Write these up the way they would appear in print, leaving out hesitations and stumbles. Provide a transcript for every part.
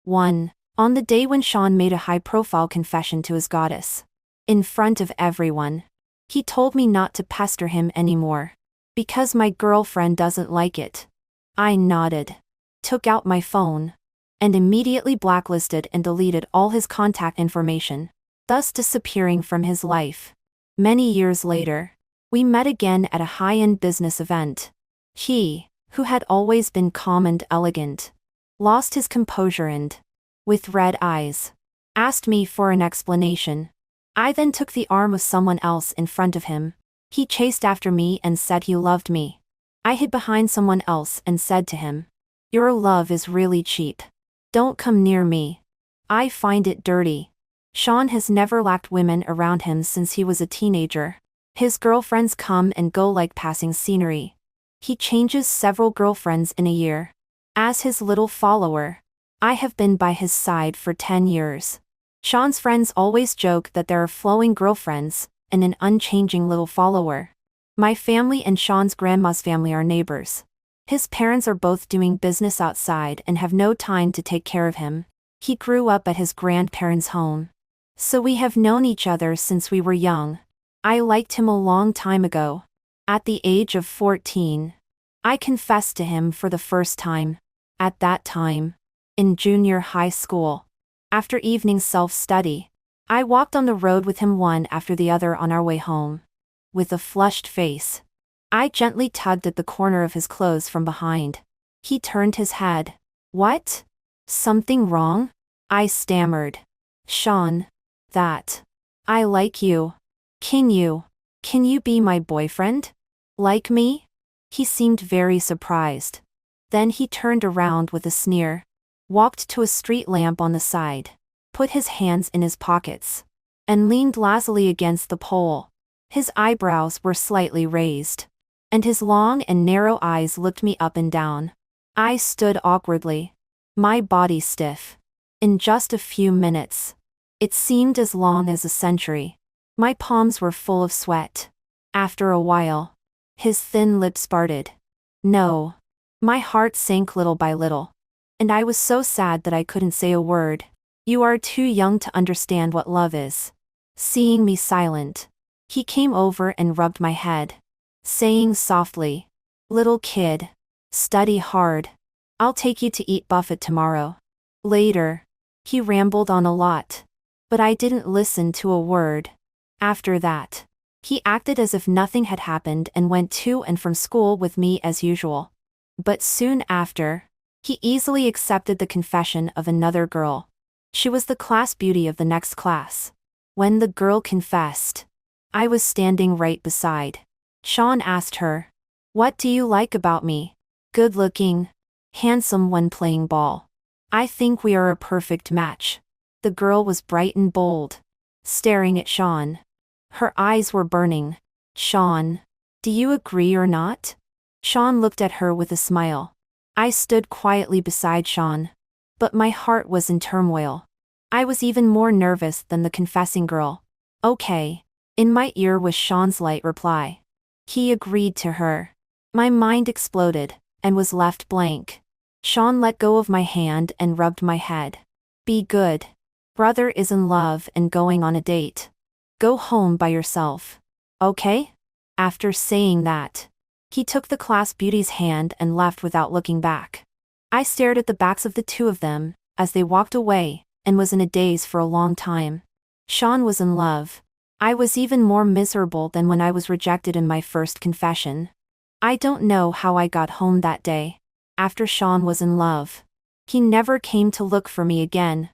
1. On the day when Sean made a high-profile confession to his goddess. In front of everyone. He told me not to pester him anymore. Because my girlfriend doesn't like it. I nodded. Took out my phone. And immediately blacklisted and deleted all his contact information, thus disappearing from his life. Many years later, we met again at a high-end business event. He, who had always been calm and elegant, lost his composure and, with red eyes, asked me for an explanation. I then took the arm of someone else in front of him. He chased after me and said he loved me. I hid behind someone else and said to him, "Your love is really cheap. Don't come near me. I find it dirty." Sean has never lacked women around him since he was a teenager. His girlfriends come and go like passing scenery. He changes several girlfriends in a year. As his little follower, I have been by his side for 10 years. Sean's friends always joke that there are flowing girlfriends and an unchanging little follower. My family and Sean's grandma's family are neighbors. His parents are both doing business outside and have no time to take care of him. He grew up at his grandparents' home. So we have known each other since we were young. I liked him a long time ago. At the age of 14, I confessed to him for the first time. At that time, in junior high school. After evening self-study, I walked on the road with him one after the other on our way home. With a flushed face, I gently tugged at the corner of his clothes from behind. He turned his head. "What? Something wrong?" I stammered. "Sean, I like you. Can you be my boyfriend? Like me?" He seemed very surprised. Then he turned around with a sneer, walked to a street lamp on the side, put his hands in his pockets, and leaned lazily against the pole. His eyebrows were slightly raised, and his long and narrow eyes looked me up and down. I stood awkwardly, my body stiff. In just a few minutes, it seemed as long as a century, my palms were full of sweat. After a while, his thin lips parted. No. My heart sank little by little. And I was so sad that I couldn't say a word. "You are too young to understand what love is." Seeing me silent, he came over and rubbed my head, saying softly, "Little kid, study hard. I'll take you to eat buffet tomorrow." Later, he rambled on a lot, but I didn't listen to a word. After that, he acted as if nothing had happened and went to and from school with me as usual. But soon after, he easily accepted the confession of another girl. She was the class beauty of the next class. When the girl confessed, I was standing right beside. Sean asked her, "What do you like about me?" "Good looking, handsome when playing ball. I think we are a perfect match." The girl was bright and bold, staring at Sean. Her eyes were burning. "Sean, do you agree or not?" Sean looked at her with a smile. I stood quietly beside Sean, but my heart was in turmoil. I was even more nervous than the confessing girl. "Okay." In my ear was Sean's light reply. He agreed to her. My mind exploded, and was left blank. Sean let go of my hand and rubbed my head. "Be good. Brother is in love and going on a date. Go home by yourself. Okay?" After saying that, he took the class beauty's hand and left without looking back. I stared at the backs of the two of them, as they walked away, and was in a daze for a long time. Sean was in love. I was even more miserable than when I was rejected in my first confession. I don't know how I got home that day. After Sean was in love, he never came to look for me again.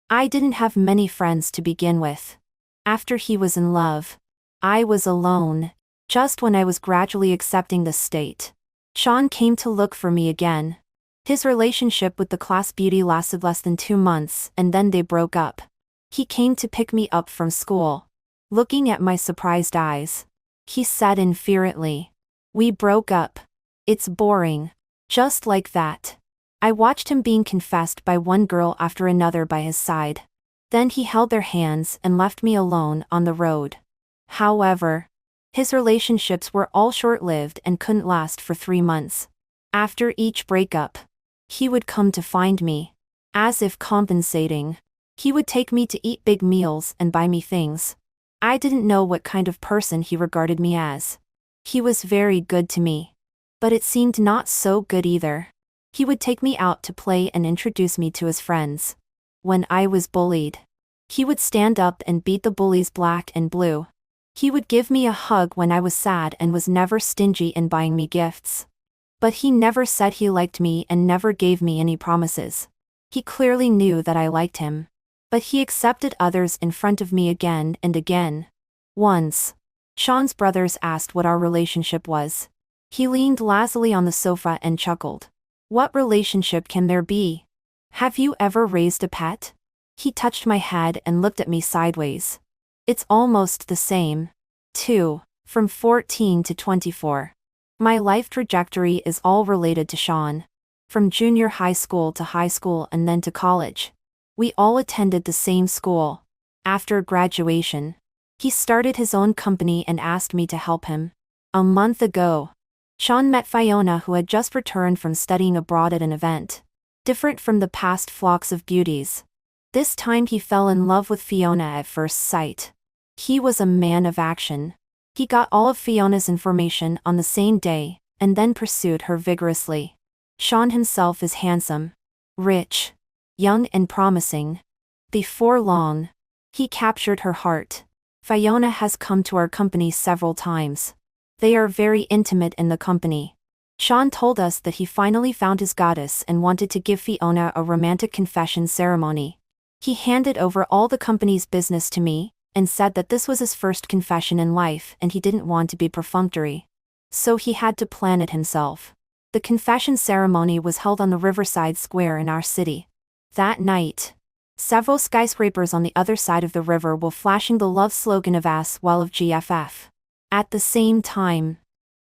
I didn't have many friends to begin with. After he was in love, I was alone. Just when I was gradually accepting this state, Sean came to look for me again. His relationship with the class beauty lasted less than 2 months, and then they broke up. He came to pick me up from school. Looking at my surprised eyes, he said infuriately, "We broke up. It's boring." Just like that, I watched him being confessed by one girl after another by his side. Then he held their hands and left me alone on the road. However, his relationships were all short-lived and couldn't last for 3 months. After each breakup, he would come to find me. As if compensating. He would take me to eat big meals and buy me things. I didn't know what kind of person he regarded me as. He was very good to me. But it seemed not so good either. He would take me out to play and introduce me to his friends. When I was bullied, he would stand up and beat the bullies black and blue. He would give me a hug when I was sad and was never stingy in buying me gifts. But he never said he liked me and never gave me any promises. He clearly knew that I liked him. But he accepted others in front of me again and again. Once, Sean's brothers asked what our relationship was. He leaned lazily on the sofa and chuckled. What relationship can there be? Have you ever raised a pet? He touched my head and looked at me sideways. It's almost the same. 2. From 14 to 24. My life trajectory is all related to Sean. From junior high school to high school and then to college. We all attended the same school. After graduation, he started his own company and asked me to help him. A month ago, Sean met Fiona, who had just returned from studying abroad at an event. Different from the past flocks of beauties. This time he fell in love with Fiona at first sight. He was a man of action. He got all of Fiona's information on the same day, and then pursued her vigorously. Sean himself is handsome, rich, young and promising. Before long, he captured her heart. Fiona has come to our company several times. They are very intimate in the company. Sean told us that he finally found his goddess and wanted to give Fiona a romantic confession ceremony. He handed over all the company's business to me, and said that this was his first confession in life and he didn't want to be perfunctory. So he had to plan it himself. The confession ceremony was held on the Riverside Square in our city. That night, several skyscrapers on the other side of the river were flashing the love slogan of AS while of GFF. At the same time,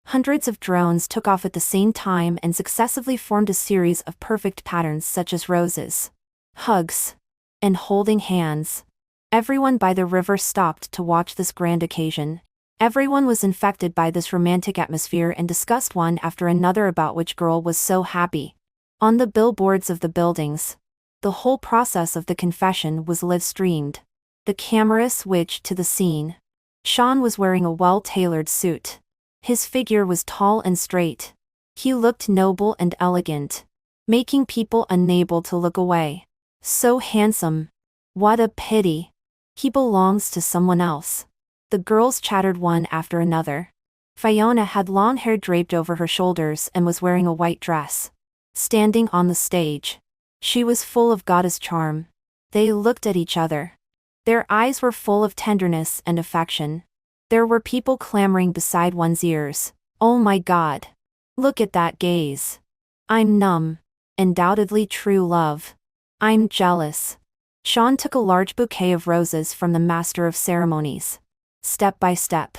hundreds of drones took off at the same time and successively formed a series of perfect patterns such as roses, hugs, and holding hands. Everyone by the river stopped to watch this grand occasion. Everyone was infected by this romantic atmosphere and discussed one after another about which girl was so happy. On the billboards of the buildings, the whole process of the confession was live-streamed. The camera switched to the scene. Sean was wearing a well-tailored suit. His figure was tall and straight. He looked noble and elegant, making people unable to look away. So handsome. What a pity. He belongs to someone else. The girls chattered one after another. Fiona had long hair draped over her shoulders and was wearing a white dress. Standing on the stage, she was full of goddess charm. They looked at each other. Their eyes were full of tenderness and affection. There were people clamoring beside one's ears. Oh my God. Look at that gaze. I'm numb. Undoubtedly true love. I'm jealous. Sean took a large bouquet of roses from the master of ceremonies. Step by step,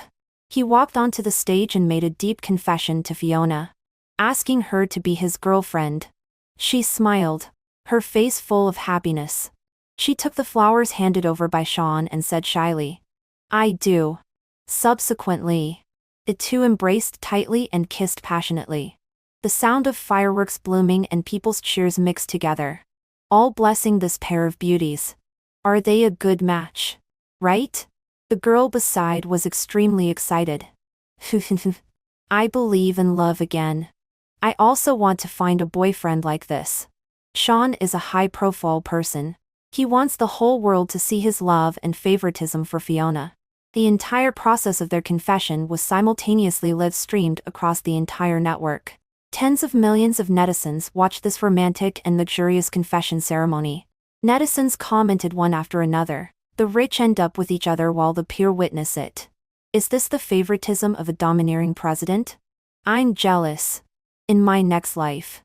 he walked onto the stage and made a deep confession to Fiona, asking her to be his girlfriend. She smiled, her face full of happiness. She took the flowers handed over by Sean and said shyly, "I do." Subsequently, the two embraced tightly and kissed passionately. The sound of fireworks blooming and people's cheers mixed together, all blessing this pair of beauties. Are they a good match? Right? The girl beside was extremely excited. I believe in love again. I also want to find a boyfriend like this. Sean is a high-profile person. He wants the whole world to see his love and favoritism for Fiona. The entire process of their confession was simultaneously live-streamed across the entire network. Tens of millions of netizens watched this romantic and luxurious confession ceremony. Netizens commented one after another. The rich end up with each other while the poor witness it. Is this the favoritism of a domineering president? I'm jealous. In my next life,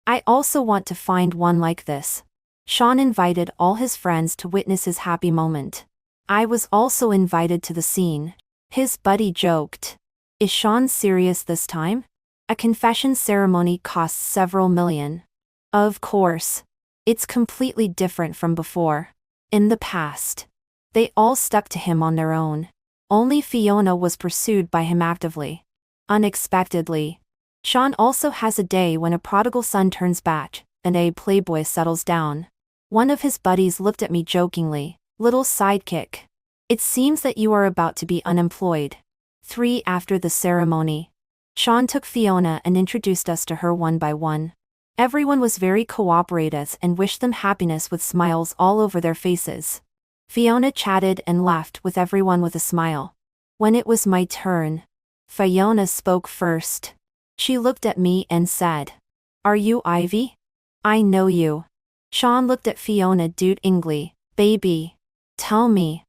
I also want to find one like this. Sean invited all his friends to witness his happy moment. I was also invited to the scene. His buddy joked, "Is Sean serious this time? A confession ceremony costs several million." Of course. It's completely different from before. In the past, they all stuck to him on their own. Only Fiona was pursued by him actively. Unexpectedly, Sean also has a day when a prodigal son turns back, and a playboy settles down. One of his buddies looked at me jokingly. Little sidekick. It seems that you are about to be unemployed. 3 After the ceremony, Sean took Fiona and introduced us to her one by one. Everyone was very cooperative and wished them happiness with smiles all over their faces. Fiona chatted and laughed with everyone with a smile. When it was my turn, Fiona spoke first. She looked at me and said, "Are you Ivy? I know you." Sean looked at Fiona doubtingly. "Baby, tell me,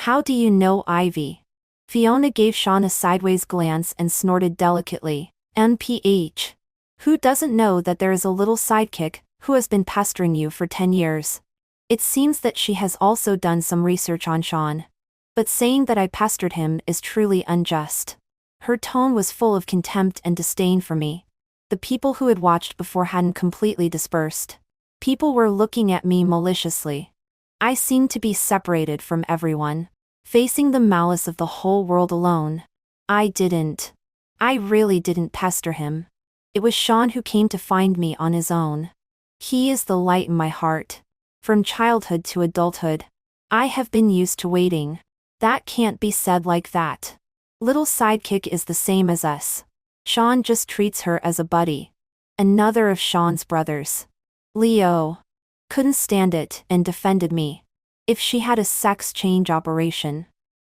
how do you know Ivy?" Fiona gave Sean a sideways glance and snorted delicately. "MPH. Who doesn't know that there is a little sidekick who has been pestering you for 10 years? It seems that she has also done some research on Sean. But saying that I pestered him is truly unjust." Her tone was full of contempt and disdain for me. The people who had watched before hadn't completely dispersed. People were looking at me maliciously. I seemed to be separated from everyone, facing the malice of the whole world alone. I really didn't pester him. It was Sean who came to find me on his own. He is the light in my heart. From childhood to adulthood, I have been used to waiting. That can't be said like that. Little sidekick is the same as us. Sean just treats her as a buddy. Another of Sean's brothers, Leo, couldn't stand it and defended me. If she had a sex change operation,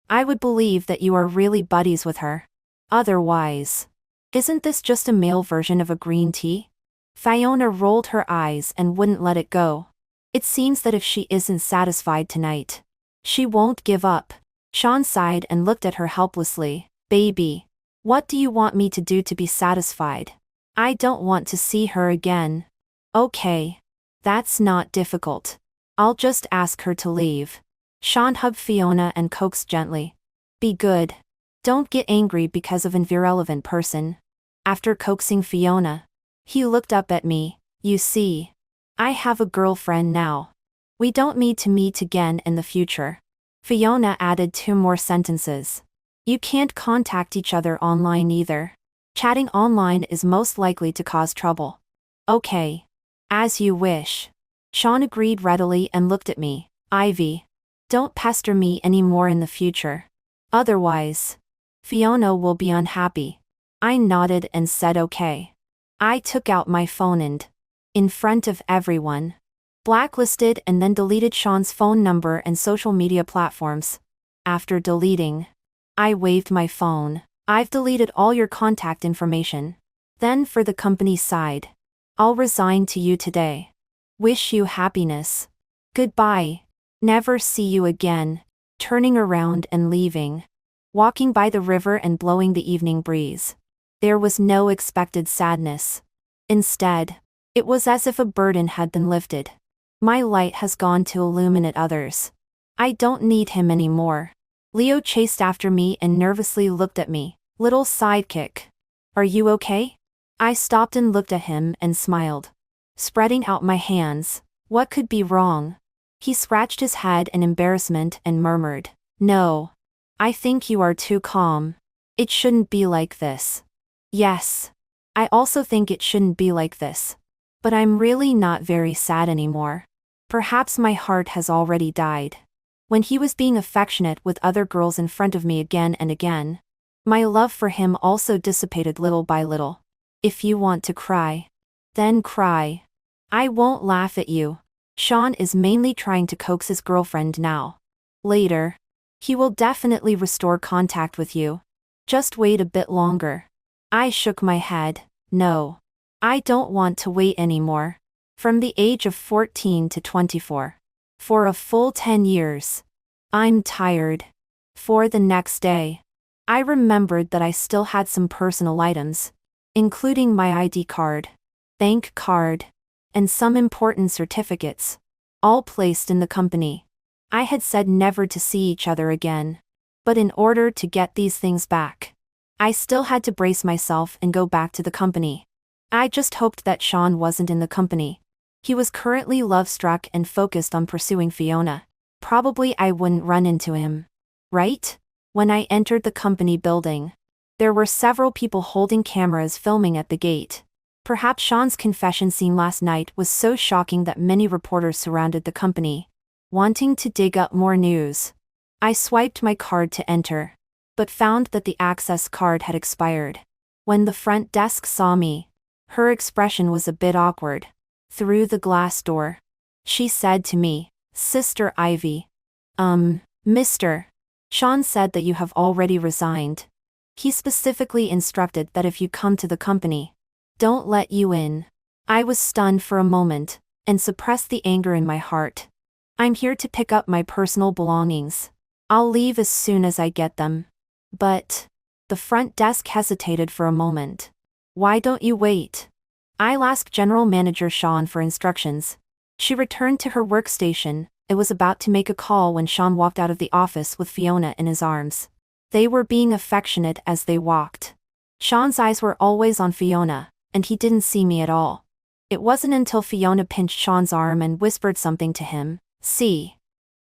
I would believe that you are really buddies with her. Otherwise, isn't this just a male version of a green tea? Fiona rolled her eyes and wouldn't let it go. It seems that if she isn't satisfied tonight, she won't give up. Sean sighed and looked at her helplessly. "Baby, what do you want me to do to be satisfied? I don't want to see her again." "Okay. That's not difficult. I'll just ask her to leave." Sean hugged Fiona and coaxed gently. "Be good. Don't get angry because of an irrelevant person." After coaxing Fiona, he looked up at me. "You see, I have a girlfriend now. We don't need to meet again in the future." Fiona added 2 more sentences. "You can't contact each other online either. Chatting online is most likely to cause trouble." "Okay. As you wish." Sean agreed readily and looked at me. "Ivy, don't pester me anymore in the future. Otherwise, Fiona will be unhappy." I nodded and said okay. I took out my phone and, in front of everyone, blacklisted and then deleted Sean's phone number and social media platforms. After deleting, I waved my phone. "I've deleted all your contact information." Then for the company side, "I'll resign to you today. Wish you happiness. Goodbye. Never see you again." Turning around and leaving. Walking by the river and blowing the evening breeze. There was no expected sadness. Instead, it was as if a burden had been lifted. My light has gone to illuminate others. I don't need him anymore. Leo chased after me and nervously looked at me. "Little sidekick. Are you okay?" I stopped and looked at him and smiled, spreading out my hands. What could be wrong? He scratched his head in embarrassment and murmured, "No. I think you are too calm. It shouldn't be like this." Yes. I also think it shouldn't be like this. But I'm really not very sad anymore. Perhaps my heart has already died. When he was being affectionate with other girls in front of me again and again, my love for him also dissipated little by little. If you want to cry, then cry. I won't laugh at you. Sean is mainly trying to coax his girlfriend now. Later, he will definitely restore contact with you. Just wait a bit longer. I shook my head. No. I don't want to wait anymore. From the age of 14 to 24. For a full 10 years. I'm tired. For the next day, I remembered that I still had some personal items, including my ID card, bank card, and some important certificates, all placed in the company. I had said never to see each other again. But in order to get these things back, I still had to brace myself and go back to the company. I just hoped that Sean wasn't in the company. He was currently love-struck and focused on pursuing Fiona. Probably I wouldn't run into him. Right? When I entered the company building, there were several people holding cameras filming at the gate. Perhaps Sean's confession scene last night was so shocking that many reporters surrounded the company, wanting to dig up more news. I swiped my card to enter, but found that the access card had expired. When the front desk saw me, her expression was a bit awkward. Through the glass door, she said to me, "Sister Ivy. Mr. Sean said that you have already resigned. He specifically instructed that if you come to the company, don't let you in." I was stunned for a moment, and suppressed the anger in my heart. "I'm here to pick up my personal belongings. I'll leave as soon as I get them." "But..." The front desk hesitated for a moment. "Why don't you wait?" I'll ask General Manager Sean for instructions. She returned to her workstation. It was about to make a call when Sean walked out of the office with Fiona in his arms. They were being affectionate as they walked. Sean's eyes were always on Fiona, and he didn't see me at all. It wasn't until Fiona pinched Sean's arm and whispered something to him. "See?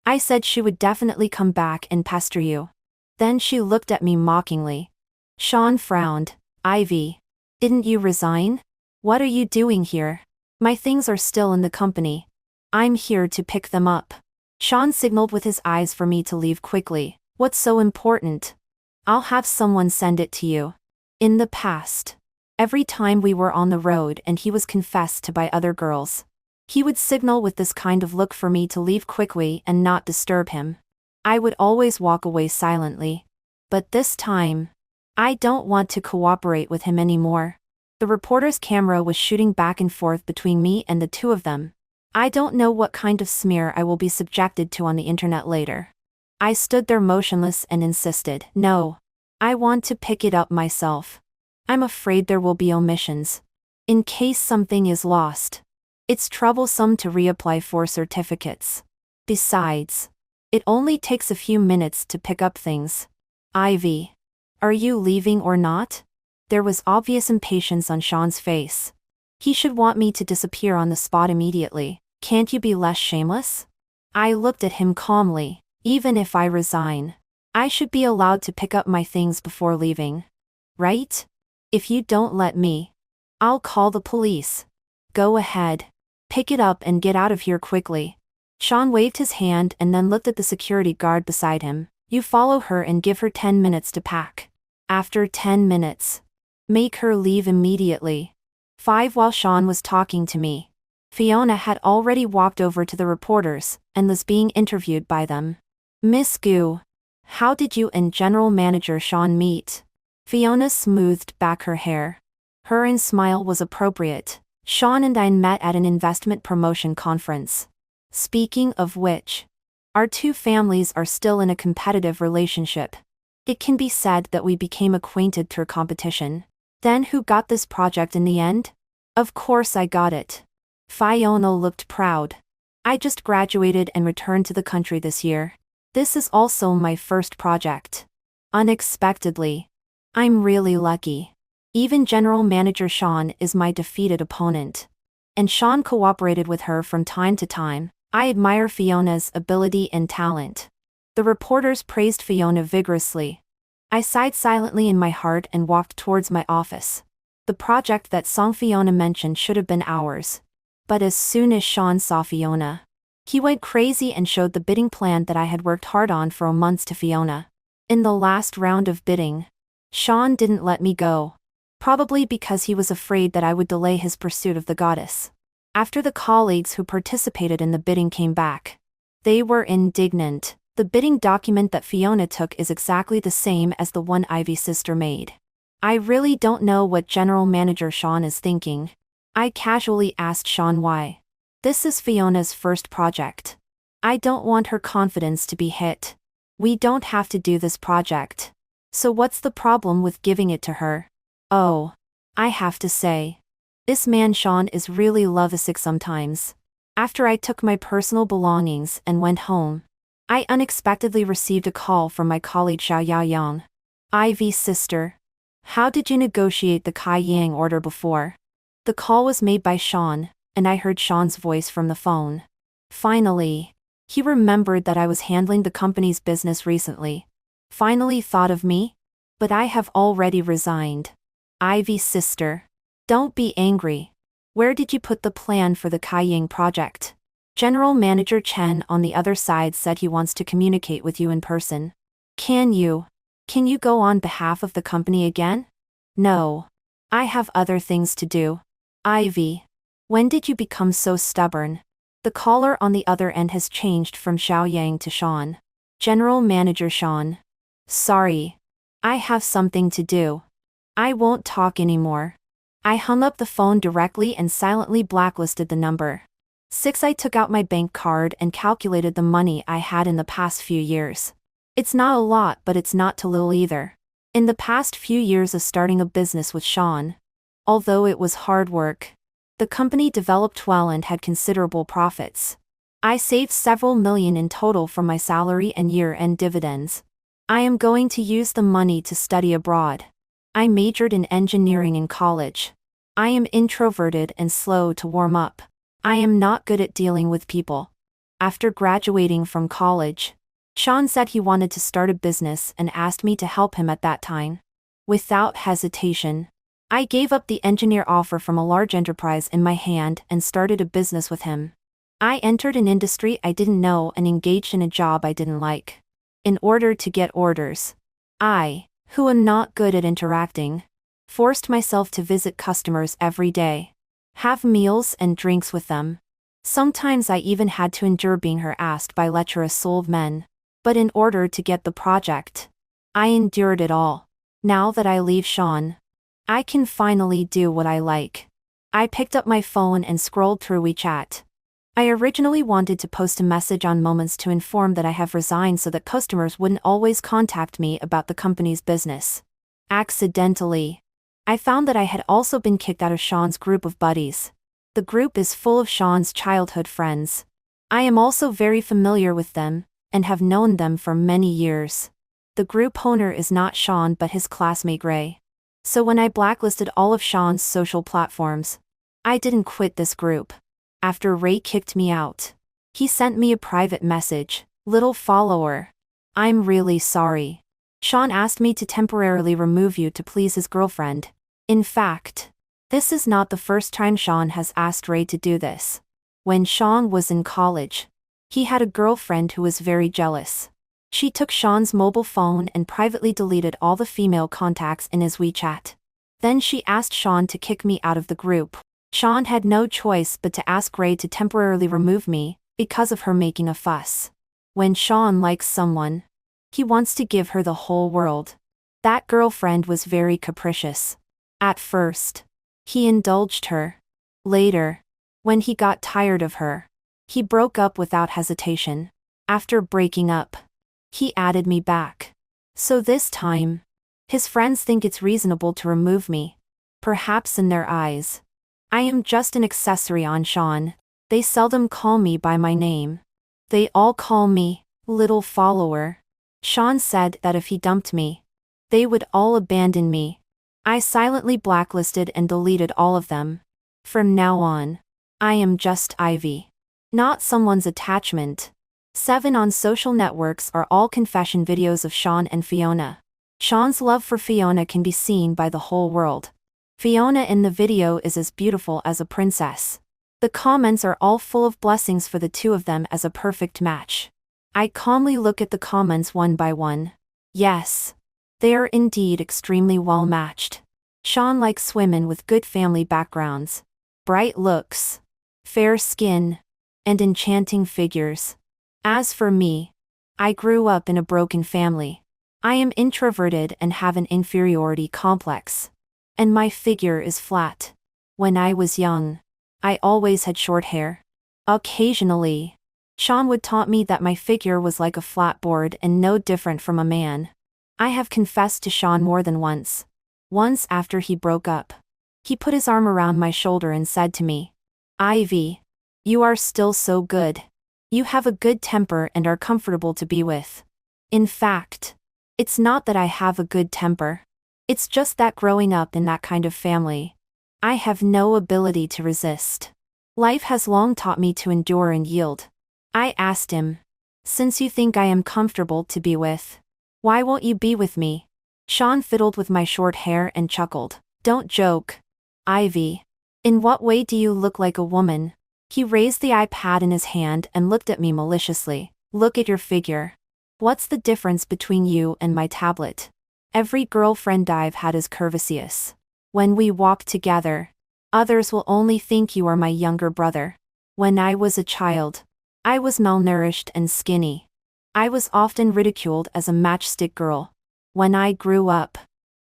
I said she would definitely come back and pester you." Then she looked at me mockingly. Sean frowned. "Ivy, didn't you resign? What are you doing here?" "My things are still in the company. I'm here to pick them up." Sean signaled with his eyes for me to leave quickly. "What's so important?" "I'll have someone send it to you." In the past, every time we were on the road and he was confessed to by other girls, he would signal with this kind of look for me to leave quickly and not disturb him. I would always walk away silently. But this time, I don't want to cooperate with him anymore. The reporter's camera was shooting back and forth between me and the two of them. I don't know what kind of smear I will be subjected to on the internet later. I stood there motionless and insisted, "No. I want to pick it up myself. I'm afraid there will be omissions. In case something is lost. It's troublesome to reapply for certificates. Besides, it only takes a few minutes to pick up things." "Ivy, are you leaving or not?" There was obvious impatience on Sean's face. He should want me to disappear on the spot immediately. "Can't you be less shameless?" I looked at him calmly. "Even if I resign, I should be allowed to pick up my things before leaving. Right? If you don't let me, I'll call the police." "Go ahead. Pick it up and get out of here quickly." Sean waved his hand and then looked at the security guard beside him. "You follow her and give her 10 minutes to pack. After 10 minutes, make her leave immediately." 5 While Sean was talking to me, Fiona had already walked over to the reporters and was being interviewed by them. "Miss Gu, how did you and General Manager Sean meet?" Fiona smoothed back her hair. Her smile was appropriate. "Sean and I met at an investment promotion conference. Speaking of which, our two families are still in a competitive relationship. It can be said that we became acquainted through competition." "Then who got this project in the end?" "Of course I got it." Fiona looked proud. "I just graduated and returned to the country this year. This is also my first project." Unexpectedly. "I'm really lucky. Even General Manager Sean is my defeated opponent. And Sean cooperated with her from time to time. I admire Fiona's ability and talent." The reporters praised Fiona vigorously. I sighed silently in my heart and walked towards my office. The project that Song Fiona mentioned should have been ours. But as soon as Sean saw Fiona, he went crazy and showed the bidding plan that I had worked hard on for months to Fiona. In the last round of bidding, Sean didn't let me go. Probably because he was afraid that I would delay his pursuit of the goddess. After the colleagues who participated in the bidding came back, they were indignant. The bidding document that Fiona took is exactly the same as the one Ivy's sister made. I really don't know what General Manager Sean is thinking. I casually asked Sean why. This is Fiona's first project. I don't want her confidence to be hit. We don't have to do this project. So what's the problem with giving it to her? Oh, I have to say, this man Sean is really lovesick sometimes. After I took my personal belongings and went home, I unexpectedly received a call from my colleague Xiao Yaoyang. "Ivy's sister. How did you negotiate the Kai Yang order before?" The call was made by Sean, and I heard Sean's voice from the phone. Finally, he remembered that I was handling the company's business recently. Finally thought of me? But I have already resigned. "Ivy's sister. Don't be angry. Where did you put the plan for the Kaiying project? General Manager Chen on the other side said he wants to communicate with you in person. Can you go on behalf of the company again? No. I have other things to do. Ivy. When did you become so stubborn? The caller on the other end has changed from Xiao Yang to Sean. General Manager Sean. Sorry. I have something to do. I won't talk anymore. I hung up the phone directly and silently blacklisted the number. 6. I took out my bank card and calculated the money I had in the past few years. It's not a lot, but it's not too little either. In the past few years of starting a business with Sean, although it was hard work, the company developed well and had considerable profits. I saved several million in total from my salary and year-end dividends. I am going to use the money to study abroad. I majored in engineering in college. I am introverted and slow to warm up. I am not good at dealing with people. After graduating from college, Sean said he wanted to start a business and asked me to help him at that time. Without hesitation, I gave up the engineer offer from a large enterprise in my hand and started a business with him. I entered an industry I didn't know and engaged in a job I didn't like. In order to get orders, I, who am not good at interacting, forced myself to visit customers every day, have meals and drinks with them. Sometimes I even had to endure being harassed by lecherous souled men. But in order to get the project, I endured it all. Now that I leave Sean, I can finally do what I like. I picked up my phone and scrolled through WeChat. I originally wanted to post a message on Moments to inform that I have resigned so that customers wouldn't always contact me about the company's business. Accidentally, I found that I had also been kicked out of Sean's group of buddies. The group is full of Sean's childhood friends. I am also very familiar with them, and have known them for many years. The group owner is not Sean but his classmate Ray. So when I blacklisted all of Sean's social platforms, I didn't quit this group. After Ray kicked me out, he sent me a private message, "Little follower. I'm really sorry. Sean asked me to temporarily remove you to please his girlfriend." In fact, this is not the first time Sean has asked Ray to do this. When Sean was in college, he had a girlfriend who was very jealous. She took Sean's mobile phone and privately deleted all the female contacts in his WeChat. Then she asked Sean to kick me out of the group. Sean had no choice but to ask Ray to temporarily remove me, because of her making a fuss. When Sean likes someone, he wants to give her the whole world. That girlfriend was very capricious. At first, he indulged her. Later, when he got tired of her, he broke up without hesitation. After breaking up, he added me back. So this time, his friends think it's reasonable to remove me. Perhaps in their eyes, I am just an accessory on Sean. They seldom call me by my name. They all call me, little follower. Sean said that if he dumped me, they would all abandon me. I silently blacklisted and deleted all of them. From now on, I am just Ivy. Not someone's attachment. 7 on social networks are all confession videos of Sean and Fiona. Sean's love for Fiona can be seen by the whole world. Fiona in the video is as beautiful as a princess. The comments are all full of blessings for the two of them as a perfect match. I calmly look at the comments one by one. Yes, they are indeed extremely well matched. Sean likes women with good family backgrounds, bright looks, fair skin, and enchanting figures. As for me, I grew up in a broken family. I am introverted and have an inferiority complex. And my figure is flat. When I was young, I always had short hair. Occasionally, Sean would taunt me that my figure was like a flat board and no different from a man. I have confessed to Sean more than once. Once after he broke up, he put his arm around my shoulder and said to me, "Ivy, you are still so good. You have a good temper and are comfortable to be with." In fact, it's not that I have a good temper. It's just that growing up in that kind of family, I have no ability to resist. Life has long taught me to endure and yield. I asked him, "Since you think I am comfortable to be with, why won't you be with me?" Sean fiddled with my short hair and chuckled. "Don't joke. Ivy. In what way do you look like a woman? He raised the iPad in his hand and looked at me maliciously. Look at your figure. What's the difference between you and my tablet? Every girlfriend I've had is curvaceous. When we walk together, others will only think you are my younger brother. When I was a child, I was malnourished and skinny. I was often ridiculed as a matchstick girl. When I grew up,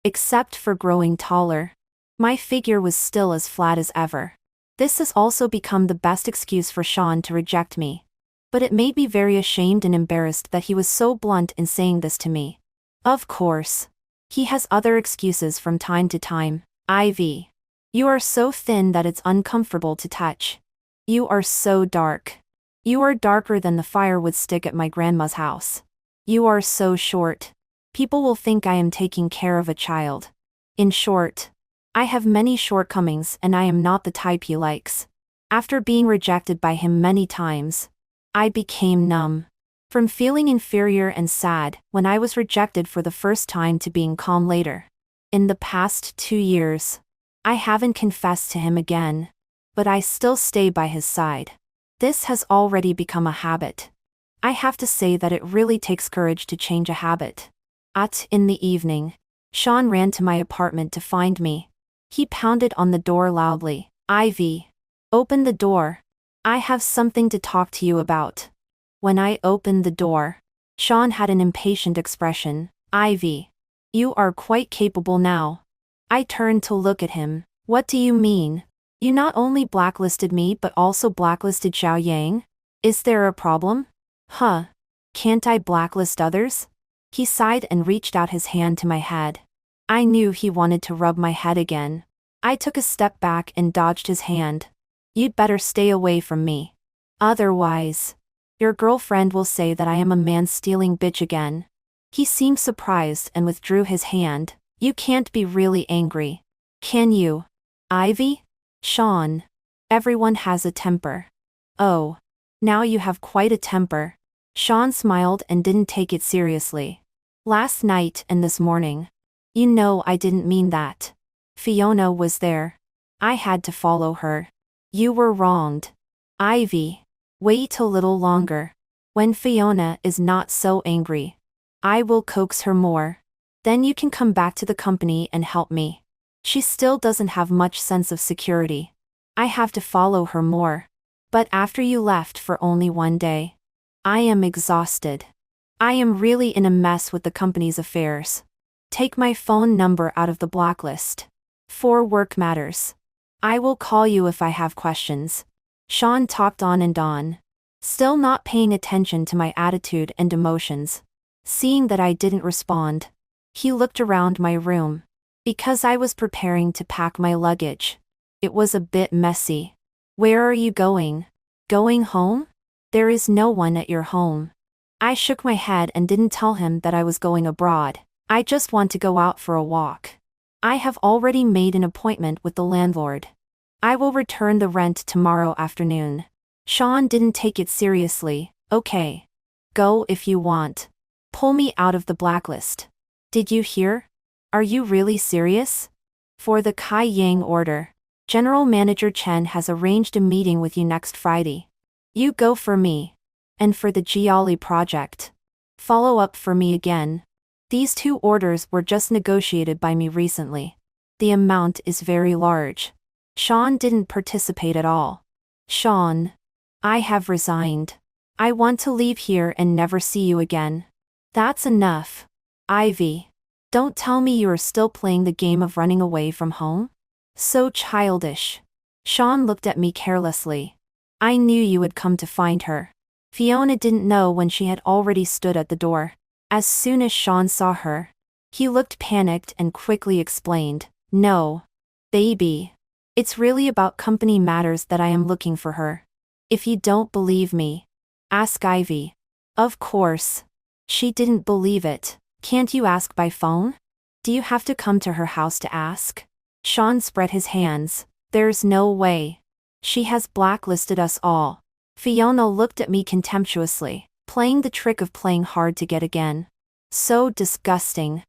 except for growing taller, my figure was still as flat as ever. This has also become the best excuse for Sean to reject me. But it made me very ashamed and embarrassed that he was so blunt in saying this to me. Of course, he has other excuses from time to time. Ivy. You are so thin that it's uncomfortable to touch. You are so dark. You are darker than the firewood stick at my grandma's house. You are so short. People will think I am taking care of a child. In short, I have many shortcomings and I am not the type he likes. After being rejected by him many times, I became numb. From feeling inferior and sad when I was rejected for the first time to being calm later. In the past 2 years, I haven't confessed to him again, but I still stay by his side. This has already become a habit. I have to say that it really takes courage to change a habit. In the evening, Sean ran to my apartment to find me. He pounded on the door loudly. Ivy. Open the door. I have something to talk to you about. When I opened the door, Sean had an impatient expression. Ivy. You are quite capable now. I turned to look at him. What do you mean? You not only blacklisted me but also blacklisted Xiao Yang? Is there a problem? Can't I blacklist others? He sighed and reached out his hand to my head. I knew he wanted to rub my head again. I took a step back and dodged his hand. You'd better stay away from me. Otherwise, your girlfriend will say that I am a man-stealing bitch again. He seemed surprised and withdrew his hand. You can't be really angry, can you? Ivy? Sean. Everyone has a temper. Oh. Now you have quite a temper. Sean smiled and didn't take it seriously. Last night and this morning. You know I didn't mean that. Fiona was there. I had to follow her. You were wronged. Ivy. Wait a little longer. When Fiona is not so angry, I will coax her more. Then you can come back to the company and help me. She still doesn't have much sense of security. I have to follow her more. But after you left for only 1 day, I am exhausted. I am really in a mess with the company's affairs. Take my phone number out of the blacklist. For work matters. I will call you if I have questions. Sean talked on and on, still not paying attention to my attitude and emotions. Seeing that I didn't respond, he looked around my room. Because I was preparing to pack my luggage. It was a bit messy. Where are you going? Going home? There is no one at your home. I shook my head and didn't tell him that I was going abroad. I just want to go out for a walk. I have already made an appointment with the landlord. I will return the rent tomorrow afternoon. Sean didn't take it seriously. Okay. Go if you want. Pull me out of the blacklist. Did you hear? Are you really serious? For the Kai Yang order, General Manager Chen has arranged a meeting with you next Friday. You go for me. And for the Jiali project, follow up for me again. These 2 orders were just negotiated by me recently. The amount is very large. Sean didn't participate at all. Sean. I have resigned. I want to leave here and never see you again. That's enough. Ivy. Don't tell me you are still playing the game of running away from home? So childish. Sean looked at me carelessly. I knew you would come to find her. Fiona didn't know when she had already stood at the door. As soon as Sean saw her, he looked panicked and quickly explained, No. Baby. It's really about company matters that I am looking for her. If you don't believe me, ask Ivy. Of course. She didn't believe it. Can't you ask by phone? Do you have to come to her house to ask? Sean spread his hands. There's no way. She has blacklisted us all. Fiona looked at me contemptuously, playing the trick of playing hard to get again. So disgusting.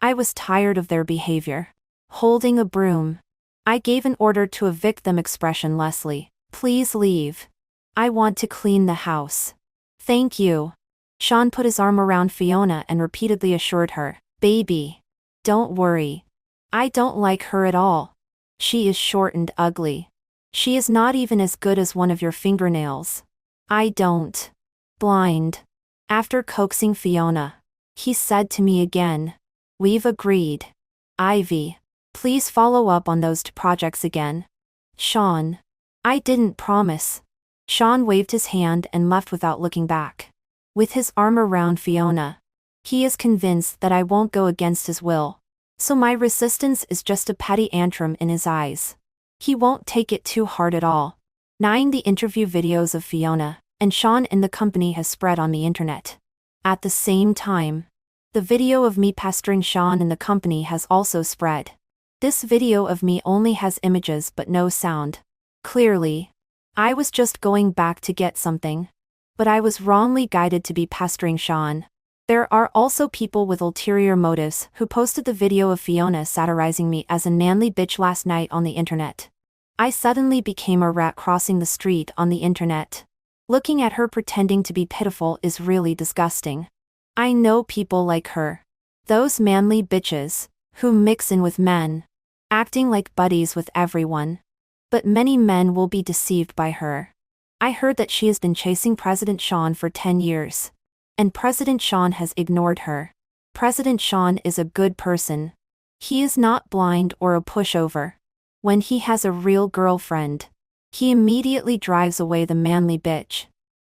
I was tired of their behavior. Holding a broom. I gave an order to evict them expressionlessly. Please leave. I want to clean the house. Thank you. Sean put his arm around Fiona and repeatedly assured her, baby. Don't worry. I don't like her at all. She is short and ugly. She is not even as good as one of your fingernails. I don't. Blind. After coaxing Fiona, he said to me again. We've agreed. Ivy. Please follow up on those two projects again. Sean. I didn't promise. Sean waved his hand and left without looking back. With his arm around Fiona. He is convinced that I won't go against his will. So my resistance is just a petty tantrum in his eyes. He won't take it too hard at all. 9. The interview videos of Fiona and Sean in the company has spread on the internet. At the same time, the video of me pestering Sean in the company has also spread. This video of me only has images but no sound. Clearly, I was just going back to get something. But I was wrongly guided to be pestering Sean. There are also people with ulterior motives who posted the video of Fiona satirizing me as a manly bitch last night on the internet. I suddenly became a rat crossing the street on the internet. Looking at her pretending to be pitiful is really disgusting. I know people like her. Those manly bitches, who mix in with men. Acting like buddies with everyone. But many men will be deceived by her. I heard that she has been chasing President Sean for 10 years. And President Sean has ignored her. President Sean is a good person. He is not blind or a pushover. When he has a real girlfriend, he immediately drives away the manly bitch.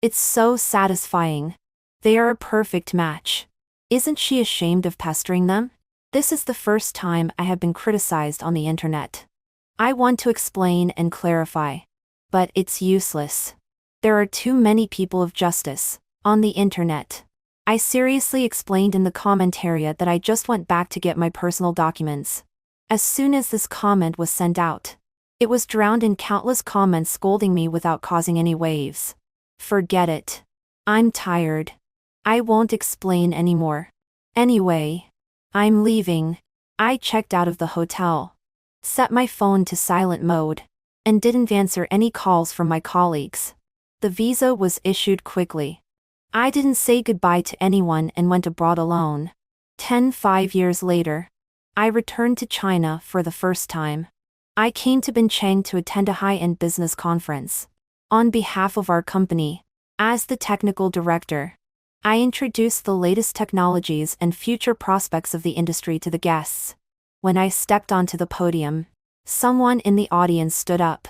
It's so satisfying. They are a perfect match. Isn't she ashamed of pestering them? This is the first time I have been criticized on the internet. I want to explain and clarify. But it's useless. There are too many people of justice on the internet. I seriously explained in the comment area that I just went back to get my personal documents. As soon as this comment was sent out, it was drowned in countless comments scolding me without causing any waves. Forget it. I'm tired. I won't explain anymore. Anyway, I'm leaving. I checked out of the hotel, set my phone to silent mode, and didn't answer any calls from my colleagues. The visa was issued quickly. I didn't say goodbye to anyone and went abroad alone. 5 years later, I returned to China for the first time. I came to Bincheng to attend a high-end business conference. On behalf of our company, as the technical director, I introduced the latest technologies and future prospects of the industry to the guests. When I stepped onto the podium, someone in the audience stood up.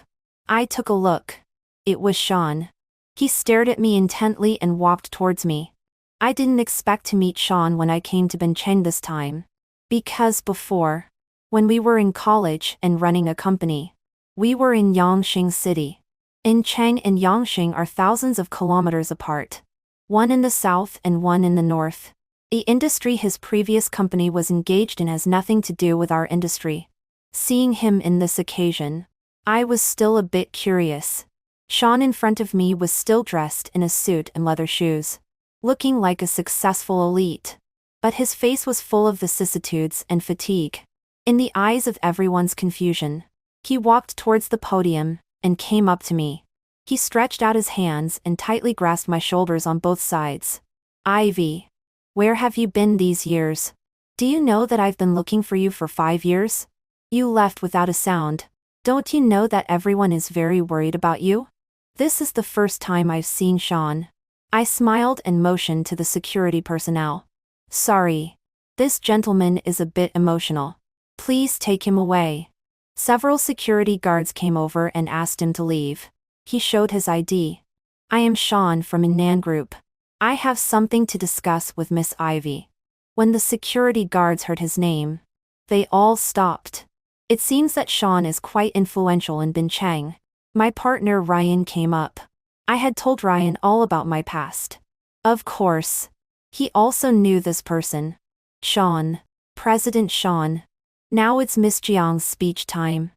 I took a look. It was Sean. He stared at me intently and walked towards me. I didn't expect to meet Sean when I came to Bincheng this time. Because before, when we were in college and running a company, we were in Yangqing City. Bincheng and Yangqing are thousands of kilometers apart. One in the south and one in the north. The industry his previous company was engaged in has nothing to do with our industry. Seeing him in this occasion, I was still a bit curious. Sean in front of me was still dressed in a suit and leather shoes, looking like a successful elite. But his face was full of vicissitudes and fatigue. In the eyes of everyone's confusion, he walked towards the podium and came up to me. He stretched out his hands and tightly grasped my shoulders on both sides. Ivy, where have you been these years? Do you know that I've been looking for you for 5 years? You left without a sound. Don't you know that everyone is very worried about you? This is the first time I've seen Sean. I smiled and motioned to the security personnel. Sorry. This gentleman is a bit emotional. Please take him away. Several security guards came over and asked him to leave. He showed his ID. I am Sean from Innan Group. I have something to discuss with Miss Ivy. When the security guards heard his name, they all stopped. It seems that Sean is quite influential in Bincheng. My partner Ryan came up. I had told Ryan all about my past. Of course. He also knew this person. Sean. President Sean. Now it's Miss Jiang's speech time.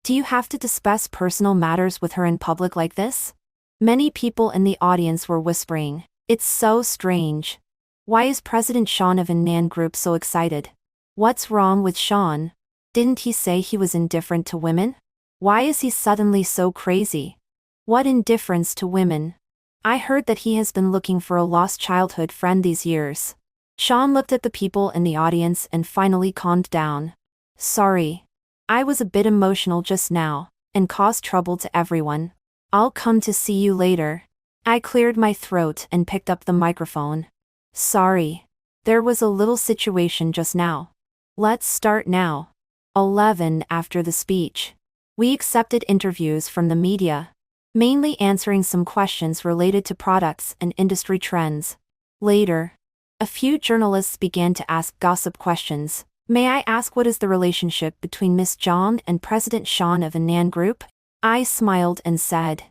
Do you have to discuss personal matters with her in public like this? Many people in the audience were whispering. It's so strange. Why is President Sean of Innan Group so excited? What's wrong with Sean? Didn't he say he was indifferent to women? Why is he suddenly so crazy? What indifference to women? I heard that he has been looking for a lost childhood friend these years. Sean looked at the people in the audience and finally calmed down. Sorry. I was a bit emotional just now, and caused trouble to everyone. I'll come to see you later. I cleared my throat and picked up the microphone. Sorry. There was a little situation just now. Let's start now. 11 After the speech. We accepted interviews from the media, mainly answering some questions related to products and industry trends. Later, a few journalists began to ask gossip questions. May I ask what is the relationship between Miss Zhang and President Sean of Anan Group? I smiled and said,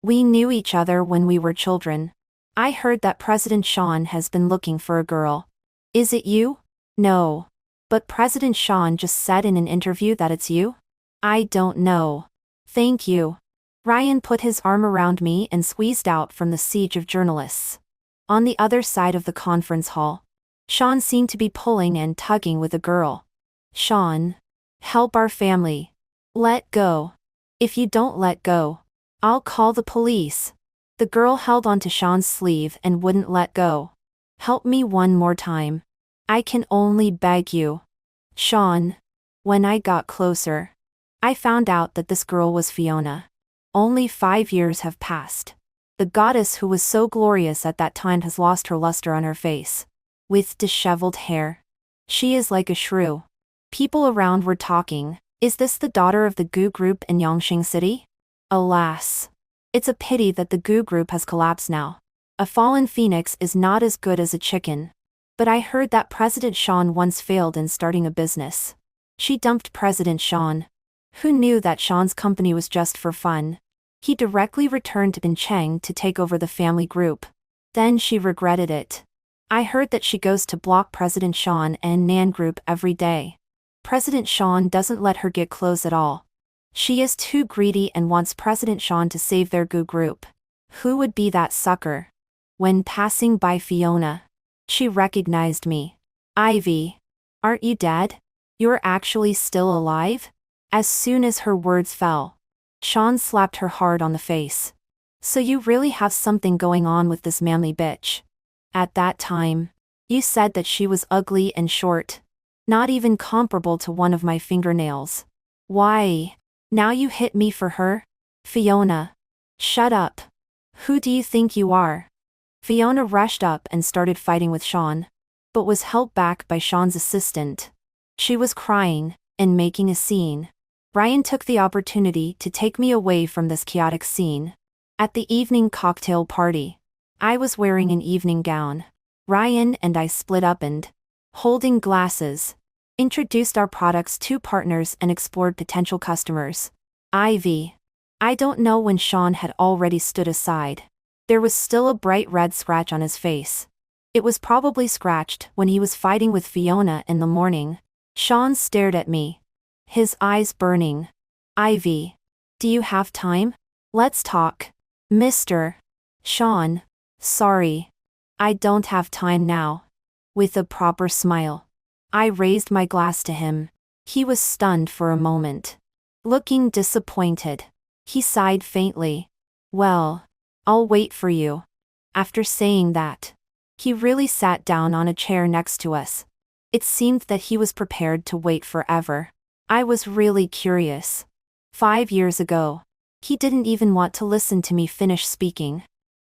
we knew each other when we were children. I heard that President Sean has been looking for a girl. Is it you? No. But President Sean just said in an interview that it's you? I don't know. Thank you. Ryan put his arm around me and squeezed out from the siege of journalists. On the other side of the conference hall, Sean seemed to be pulling and tugging with a girl. Sean, help our family. Let go. If you don't let go, I'll call the police. The girl held onto Sean's sleeve and wouldn't let go. Help me one more time. I can only beg you. Sean. When I got closer, I found out that this girl was Fiona. Only 5 years have passed. The goddess who was so glorious at that time has lost her luster on her face. With disheveled hair. She is like a shrew. People around were talking, is this the daughter of the Gu Group in Yongqing City? Alas. It's a pity that the Gu Group has collapsed now. A fallen phoenix is not as good as a chicken. But I heard that President Sean once failed in starting a business. She dumped President Sean. Who knew that Sean's company was just for fun? He directly returned to Bincheng to take over the family group. Then she regretted it. I heard that she goes to block President Sean and Nan Group every day. President Sean doesn't let her get close at all. She is too greedy and wants President Sean to save their Gu Group. Who would be that sucker? When passing by Fiona, she recognized me. Ivy. Aren't you dead? You're actually still alive? As soon as her words fell, Sean slapped her hard on the face. So you really have something going on with this manly bitch. At that time, you said that she was ugly and short. Not even comparable to one of my fingernails. Why? Now you hit me for her? Fiona. Shut up. Who do you think you are? Fiona rushed up and started fighting with Sean, but was held back by Sean's assistant. She was crying and making a scene. Ryan took the opportunity to take me away from this chaotic scene. At the evening cocktail party, I was wearing an evening gown. Ryan and I split up and, holding glasses, introduced our products to partners and explored potential customers. Ivy. I don't know when Sean had already stood aside. There was still a bright red scratch on his face. It was probably scratched when he was fighting with Fiona in the morning. Sean stared at me, his eyes burning. Ivy. Do you have time? Let's talk. Mr. Sean. Sorry. I don't have time now. With a proper smile, I raised my glass to him. He was stunned for a moment. Looking disappointed, he sighed faintly. Well, I'll wait for you. After saying that, he really sat down on a chair next to us. It seemed that he was prepared to wait forever. I was really curious. 5 years ago, he didn't even want to listen to me finish speaking.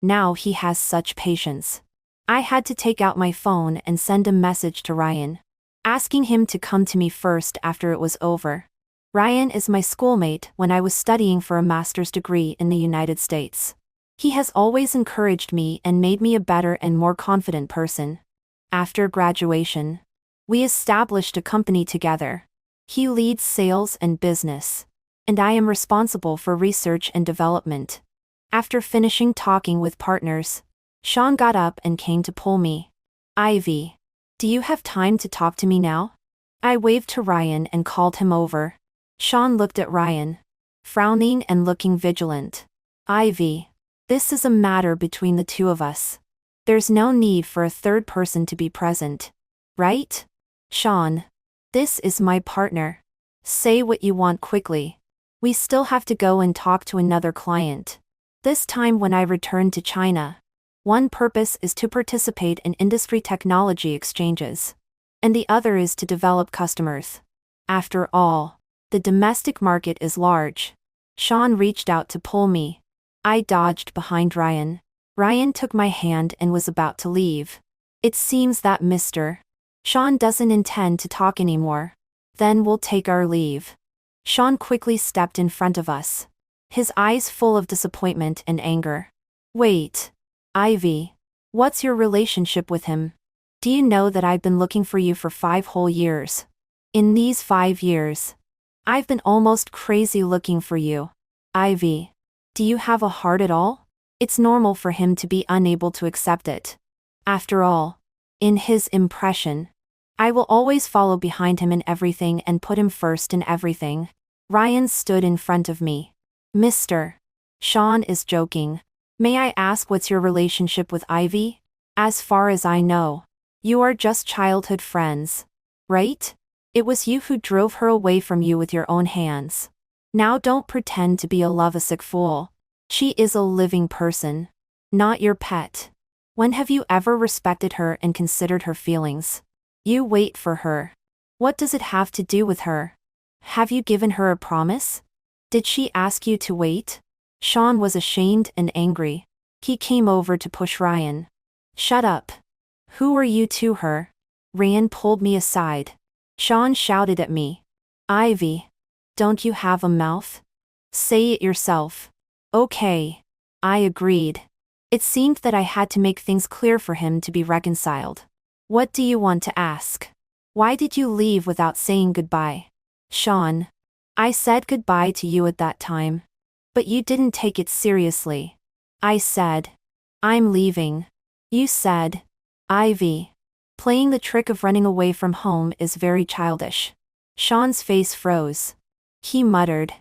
Now he has such patience. I had to take out my phone and send a message to Ryan, asking him to come to me first after it was over. Ryan is my schoolmate when I was studying for a master's degree in the United States. He has always encouraged me and made me a better and more confident person. After graduation, we established a company together. He leads sales and business, and I am responsible for research and development. After finishing talking with partners, Sean got up and came to pull me. Ivy. Do you have time to talk to me now? I waved to Ryan and called him over. Sean looked at Ryan, frowning and looking vigilant. Ivy. This is a matter between the two of us. There's no need for a third person to be present. Right? Sean. This is my partner. Say what you want quickly. We still have to go and talk to another client. This time when I return to China. One purpose is to participate in industry technology exchanges. And the other is to develop customers. After all, the domestic market is large. Sean reached out to pull me. I dodged behind Ryan. Ryan took my hand and was about to leave. It seems that Mr. Sean doesn't intend to talk anymore. Then we'll take our leave. Sean quickly stepped in front of us. His eyes full of disappointment and anger. Wait. Ivy. What's your relationship with him? Do you know that I've been looking for you for 5 whole years? In these 5 years, I've been almost crazy looking for you. Ivy. Do you have a heart at all? It's normal for him to be unable to accept it. After all, in his impression, I will always follow behind him in everything and put him first in everything. Ryan stood in front of me. Mr. Sean is joking. May I ask what's your relationship with Ivy? As far as I know, you are just childhood friends. Right? It was you who drove her away from you with your own hands. Now don't pretend to be a lovesick fool. She is a living person. Not your pet. When have you ever respected her and considered her feelings? You wait for her. What does it have to do with her? Have you given her a promise? Did she ask you to wait? Sean was ashamed and angry. He came over to push Ryan. Shut up. Who are you to her? Ryan pulled me aside. Sean shouted at me. Ivy. Don't you have a mouth? Say it yourself. Okay. I agreed. It seemed that I had to make things clear for him to be reconciled. What do you want to ask? Why did you leave without saying goodbye? Sean. I said goodbye to you at that time. But you didn't take it seriously. I said. I'm leaving. You said. Ivy. Playing the trick of running away from home is very childish. Sean's face froze. He muttered.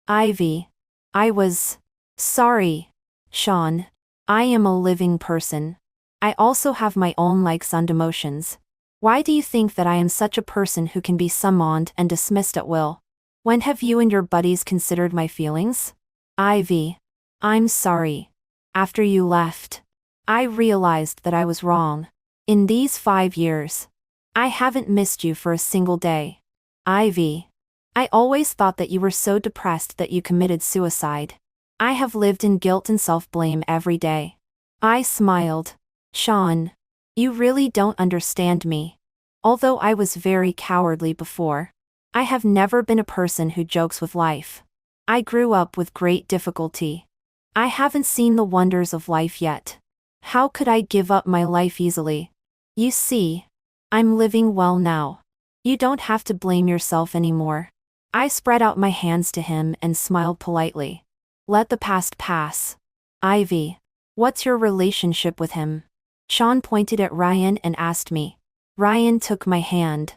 Ivy. I was sorry. Sean. I am a living person. I also have my own likes and emotions. Why do you think that I am such a person who can be summoned and dismissed at will? When have you and your buddies considered my feelings? Ivy. I'm sorry. After you left, I realized that I was wrong. In these 5 years, I haven't missed you for a single day. Ivy. I always thought that you were so depressed that you committed suicide. I have lived in guilt and self-blame every day. I smiled. Sean. You really don't understand me. Although I was very cowardly before, I have never been a person who jokes with life. I grew up with great difficulty. I haven't seen the wonders of life yet. How could I give up my life easily? You see, I'm living well now. You don't have to blame yourself anymore. I spread out my hands to him and smiled politely. Let the past pass. Ivy. What's your relationship with him? Sean pointed at Ryan and asked me. Ryan took my hand.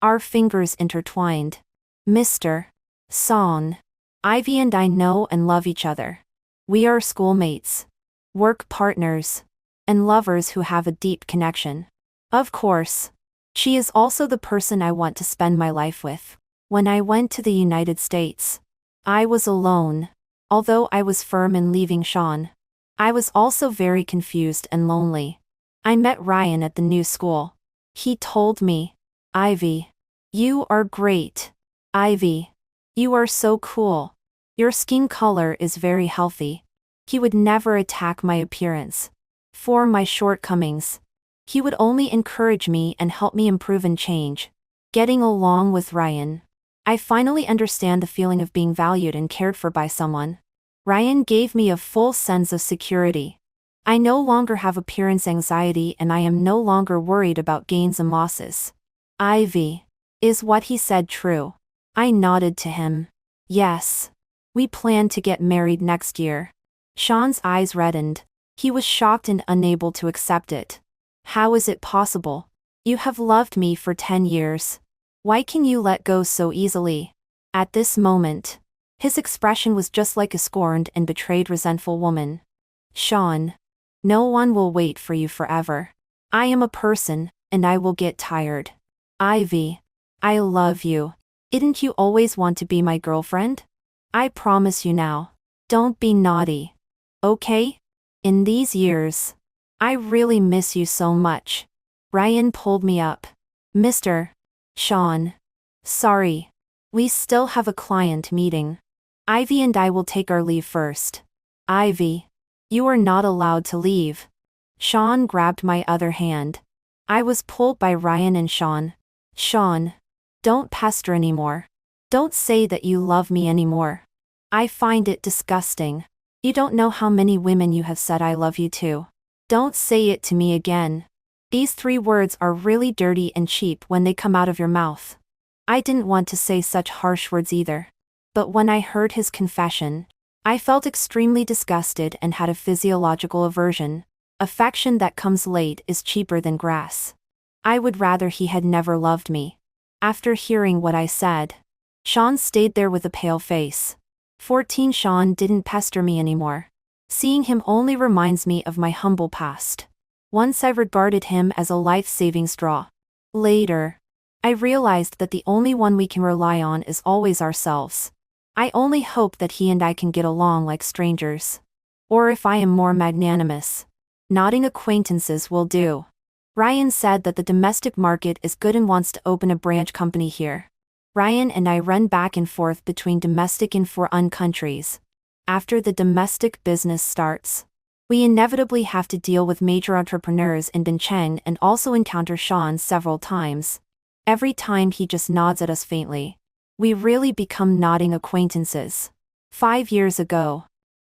Our fingers intertwined. Mr. Song. Ivy and I know and love each other. We are schoolmates, work partners, and lovers who have a deep connection. Of course, she is also the person I want to spend my life with. When I went to the United States, I was alone. Although I was firm in leaving Sean, I was also very confused and lonely. I met Ryan at the new school. He told me, Ivy, you are great. Ivy, you are so cool. Your skin color is very healthy. He would never attack my appearance. For my shortcomings, he would only encourage me and help me improve and change. Getting along with Ryan, I finally understand the feeling of being valued and cared for by someone. Ryan gave me a full sense of security. I no longer have appearance anxiety and I am no longer worried about gains and losses. Ivy. Is what he said true? I nodded to him. Yes. We plan to get married next year. Sean's eyes reddened. He was shocked and unable to accept it. How is it possible? You have loved me for 10 years. Why can you let go so easily? At this moment, his expression was just like a scorned and betrayed resentful woman. Sean. No one will wait for you forever. I am a person, and I will get tired. Ivy. I love you. Didn't you always want to be my girlfriend? I promise you now. Don't be naughty. Okay? In these years. I really miss you so much. Ryan pulled me up. Mr. Sean. Sorry. We still have a client meeting. Ivy and I will take our leave first. Ivy. You are not allowed to leave. Sean grabbed my other hand. I was pulled by Ryan and Sean. Sean. Don't pester anymore. Don't say that you love me anymore. I find it disgusting. You don't know how many women you have said I love you to. Don't say it to me again. These 3 words are really dirty and cheap when they come out of your mouth. I didn't want to say such harsh words either. But when I heard his confession, I felt extremely disgusted and had a physiological aversion. Affection that comes late is cheaper than grass. I would rather he had never loved me. After hearing what I said, Sean stayed there with a pale face. 14 Sean didn't pester me anymore. Seeing him only reminds me of my humble past. Once I regarded him as a life-saving straw. Later, I realized that the only one we can rely on is always ourselves. I only hope that he and I can get along like strangers. Or if I am more magnanimous, nodding acquaintances will do. Ryan said that the domestic market is good and wants to open a branch company here. Ryan and I run back and forth between domestic and foreign countries. After the domestic business starts, we inevitably have to deal with major entrepreneurs in Bincheng and also encounter Sean several times. Every time he just nods at us faintly. We really become nodding acquaintances. 5 years ago,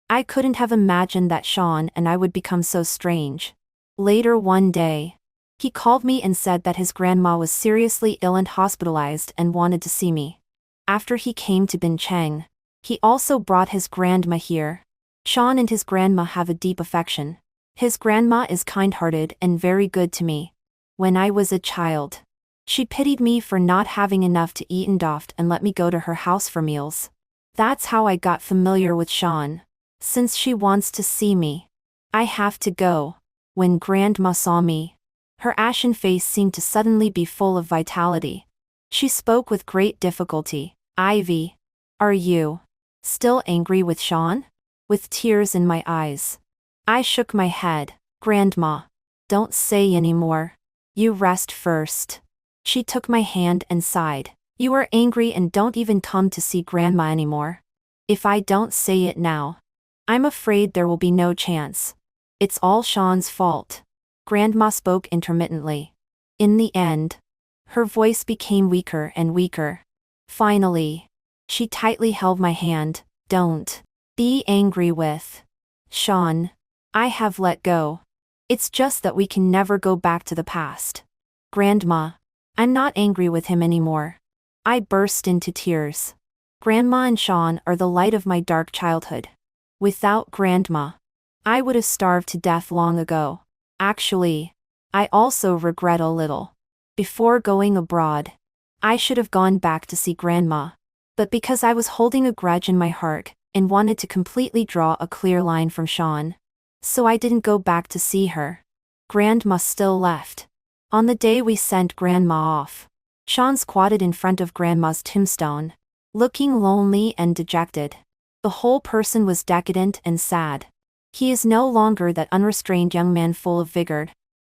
I couldn't have imagined that Sean and I would become so strange. Later one day, he called me and said that his grandma was seriously ill and hospitalized and wanted to see me. After he came to Bincheng, he also brought his grandma here. Sean and his grandma have a deep affection. His grandma is kind-hearted and very good to me. When I was a child, she pitied me for not having enough to eat and let me go to her house for meals. That's how I got familiar with Sean. Since she wants to see me, I have to go. When Grandma saw me, her ashen face seemed to suddenly be full of vitality. She spoke with great difficulty. Ivy, are you still angry with Sean? With tears in my eyes, I shook my head. Grandma, don't say any more. You rest first. She took my hand and sighed. You are angry and don't even come to see Grandma anymore. If I don't say it now, I'm afraid there will be no chance. It's all Sean's fault. Grandma spoke intermittently. In the end, her voice became weaker and weaker. Finally, she tightly held my hand. Don't be angry with Sean. I have let go. It's just that we can never go back to the past. Grandma, I'm not angry with him anymore. I burst into tears. Grandma and Sean are the light of my dark childhood. Without Grandma, I would have starved to death long ago. Actually, I also regret a little. Before going abroad, I should have gone back to see Grandma. But because I was holding a grudge in my heart and wanted to completely draw a clear line from Sean, so I didn't go back to see her. Grandma still left. On the day we sent Grandma off, Sean squatted in front of Grandma's tombstone, looking lonely and dejected. The whole person was decadent and sad. He is no longer that unrestrained young man full of vigor.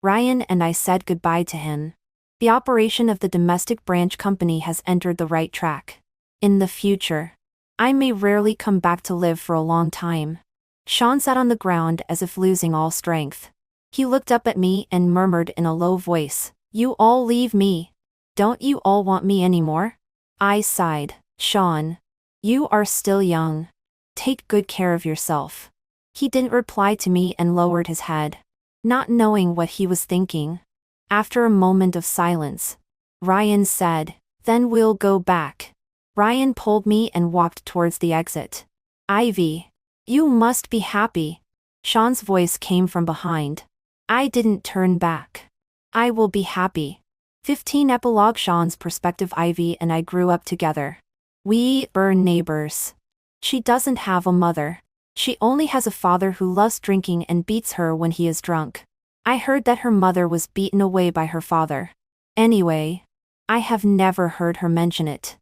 Ryan and I said goodbye to him. The operation of the domestic branch company has entered the right track. In the future, I may rarely come back to live for a long time. Sean sat on the ground as if losing all strength. He looked up at me and murmured in a low voice, "You all leave me. Don't you all want me anymore?" I sighed. Sean, you are still young. Take good care of yourself. He didn't reply to me and lowered his head, not knowing what he was thinking. After a moment of silence, Ryan said, "Then we'll go back." Ryan pulled me and walked towards the exit. "Ivy, you must be happy." Sean's voice came from behind. I didn't turn back. "I will be happy." 15 Epilogue. Sean's perspective. Ivy and I grew up together. We were neighbors. She doesn't have a mother. She only has a father who loves drinking and beats her when he is drunk. I heard that her mother was beaten away by her father. Anyway, I have never heard her mention it.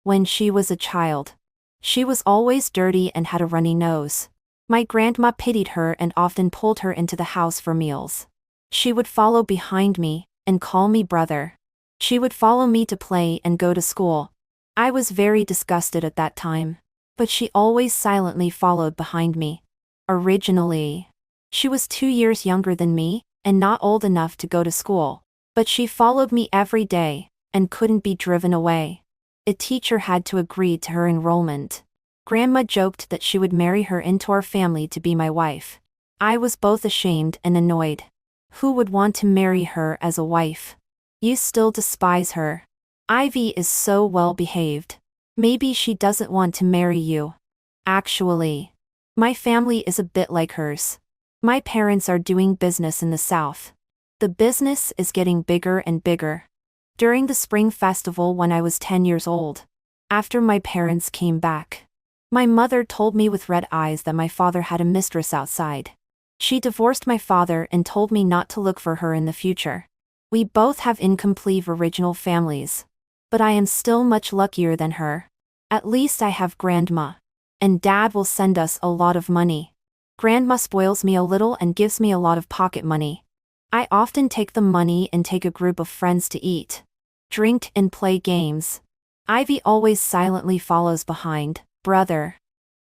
When she was a child, she was always dirty and had a runny nose. My grandma pitied her and often pulled her into the house for meals. She would follow behind me and call me brother. She would follow me to play and go to school. I was very disgusted at that time, but she always silently followed behind me. Originally, she was 2 years younger than me and not old enough to go to school, but she followed me every day and couldn't be driven away. A teacher had to agree to her enrollment. Grandma joked that she would marry her into our family to be my wife. I was both ashamed and annoyed. Who would want to marry her as a wife? You still despise her. Ivy is so well behaved. Maybe she doesn't want to marry you. Actually, my family is a bit like hers. My parents are doing business in the South. The business is getting bigger and bigger. During the spring festival when I was 10 years old, after my parents came back, my mother told me with red eyes that my father had a mistress outside. She divorced my father and told me not to look for her in the future. We both have incomplete original families. But I am still much luckier than her. At least I have grandma. And dad will send us a lot of money. Grandma spoils me a little and gives me a lot of pocket money. I often take the money and take a group of friends to eat, drink and play games. Ivy always silently follows behind. Brother.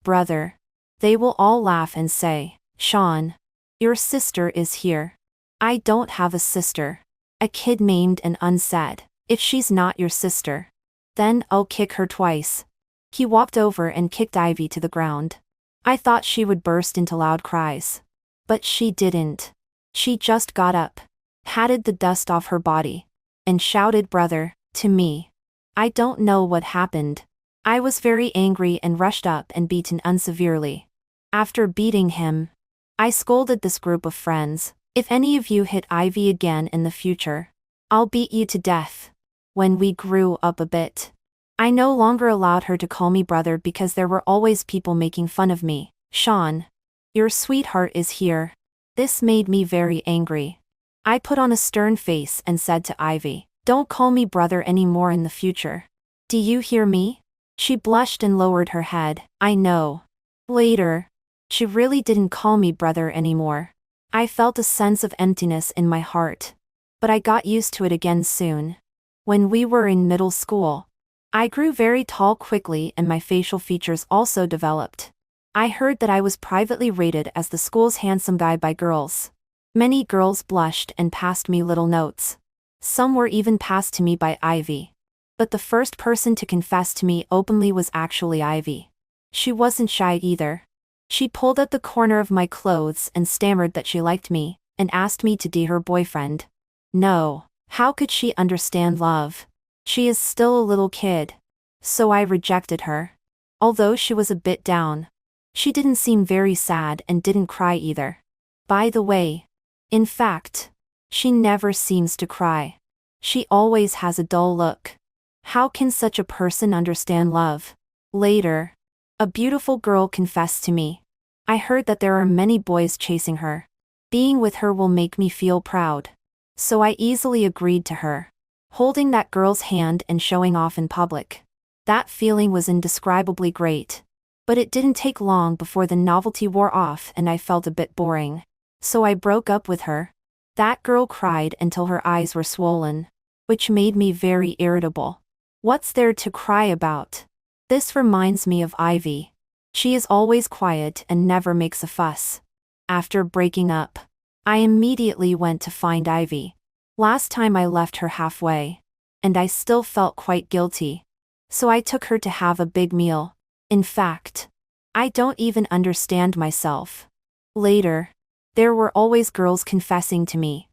Brother. They will all laugh and say, Sean, your sister is here. I don't have a sister. A kid named and unsaid. If she's not your sister, then I'll kick her twice. He walked over and kicked Ivy to the ground. I thought she would burst into loud cries. But she didn't. She just got up, patted the dust off her body, and shouted brother to me. I don't know what happened. I was very angry and rushed up and beaten unseverely. After beating him, I scolded this group of friends. If any of you hit Ivy again in the future, I'll beat you to death. When we grew up a bit, I no longer allowed her to call me brother because there were always people making fun of me. Sean, your sweetheart is here. This made me very angry. I put on a stern face and said to Ivy, don't call me brother anymore in the future. Do you hear me? She blushed and lowered her head. I know. Later, she really didn't call me brother anymore. I felt a sense of emptiness in my heart. But I got used to it again soon. When we were in middle school, I grew very tall quickly and my facial features also developed. I heard that I was privately rated as the school's handsome guy by girls. Many girls blushed and passed me little notes. Some were even passed to me by Ivy. But the first person to confess to me openly was actually Ivy. She wasn't shy either. She pulled at the corner of my clothes and stammered that she liked me, and asked me to be her boyfriend. No, how could she understand love? She is still a little kid. So I rejected her. Although she was a bit down, she didn't seem very sad and didn't cry either. By the way, in fact, she never seems to cry. She always has a dull look. How can such a person understand love? Later, a beautiful girl confessed to me. I heard that there are many boys chasing her. Being with her will make me feel proud. So I easily agreed to her, holding that girl's hand and showing off in public. That feeling was indescribably great. But it didn't take long before the novelty wore off and I felt a bit boring. So I broke up with her. That girl cried until her eyes were swollen, which made me very irritable. What's there to cry about? This reminds me of Ivy. She is always quiet and never makes a fuss. After breaking up, I immediately went to find Ivy. Last time I left her halfway, and I still felt quite guilty. So I took her to have a big meal. In fact, I don't even understand myself. Later, there were always girls confessing to me.